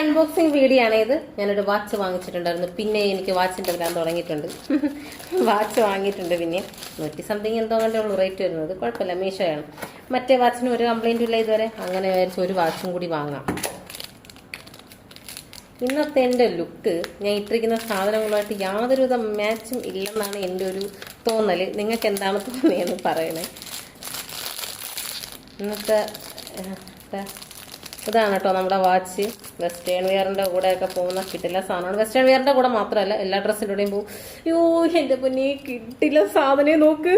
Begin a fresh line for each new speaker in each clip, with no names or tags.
Unboxing video ആണ് ഇത്. ഞാനൊരു വാച്ച് വാങ്ങിച്ചിട്ടുണ്ടായിരുന്നു. പിന്നെ എനിക്ക് വാച്ചിന്റെ വരാൻ തുടങ്ങിയിട്ടുണ്ട്. വാച്ച് വാങ്ങിയിട്ടുണ്ട്. പിന്നെ 100 സംതിങ് എന്തോ കണ്ടേ ഉള്ളൂ റേറ്റ് വരുന്നത്. കുഴപ്പമില്ല, മീഷോയാണ്. മറ്റേ വാച്ചിന് ഒരു കംപ്ലൈന്റും ഇല്ല ഇതുവരെ. അങ്ങനെ വിചാരിച്ചു ഒരു വാച്ചും കൂടി വാങ്ങാം. ഇന്നത്തെ എൻ്റെ ലുക്ക് ഞാൻ ഇട്ടിരിക്കുന്ന സാധനങ്ങളുമായിട്ട് യാതൊരുവിധ മാച്ചും ഇല്ലെന്നാണ് എൻ്റെ ഒരു തോന്നല്. നിങ്ങൾക്ക് എന്താണ് തോന്നിയെന്ന് പറയണേ. ഇന്നത്തെ ഇതാണ് കേട്ടോ നമ്മുടെ വാച്ച്. വെസ്റ്റേൺ വെയറിൻ്റെ കൂടെയൊക്കെ പോകുന്ന കിട്ടില്ല സാധനമാണ്. വെസ്റ്റേൺ വെയറിൻ്റെ കൂടെ മാത്രമല്ല, എല്ലാ ഡ്രസ്സിൻ്റെ കൂടെയും പോകും. അയ്യോ എൻ്റെ പൊന്നേ, കിട്ടില്ല സാധനം നോക്ക്.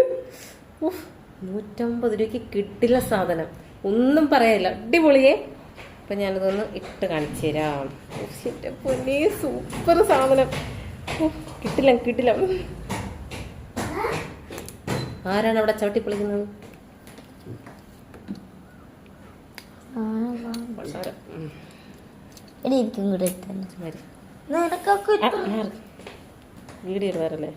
150 രൂപയ്ക്ക് കിട്ടില്ല സാധനം, ഒന്നും പറയാനില്ല. അടിപൊളിയേ. അപ്പം ഞാനിതൊന്ന് ഇട്ട് കാണിച്ചു തരാം. എൻ്റെ പൊന്നേ, സൂപ്പർ സാധനം. കിട്ടില്ല. ആരാണ് അവിടെ ചവിട്ടി പൊളിക്കുന്നത്? വീഡിയോ ഇടുവാറല്ലേ?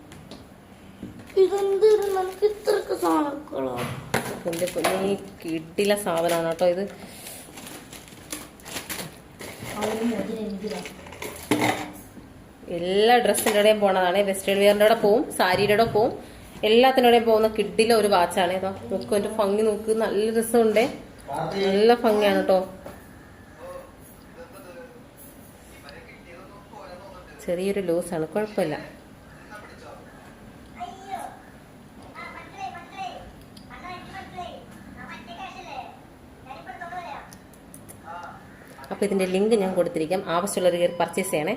എന്റെ പൊന്നേ, കിട്ടില്ല സാധനമാണ് കേട്ടോ ഇത്. എല്ലാ ഡ്രസ്സിൻ്റെ ഇടയും പോണതാണ്. വെസ്റ്റേൺ വെയറിൻ്റെ കൂടെ പോവും, സാരിയുടെ കൂടെ പോവും, എല്ലാത്തിനോടെയും പോകുന്ന കിട്ടില്ല ഒരു വാച്ചാണ്. ഇതാ നോക്കൂ, എൻ്റെ ഭംഗി നോക്ക്, നല്ല രസമുണ്ട്, നല്ല ഭംഗിയാണ് കേട്ടോ. ചെറിയൊരു ലൂസാണ്, കുഴപ്പമില്ല. അപ്പോൾ ഇതിൻ്റെ ലിങ്ക് ഞാൻ കൊടുത്തിരിക്കാം. ആവശ്യമുള്ളവർ പർച്ചേസ് ചെയ്യണേ.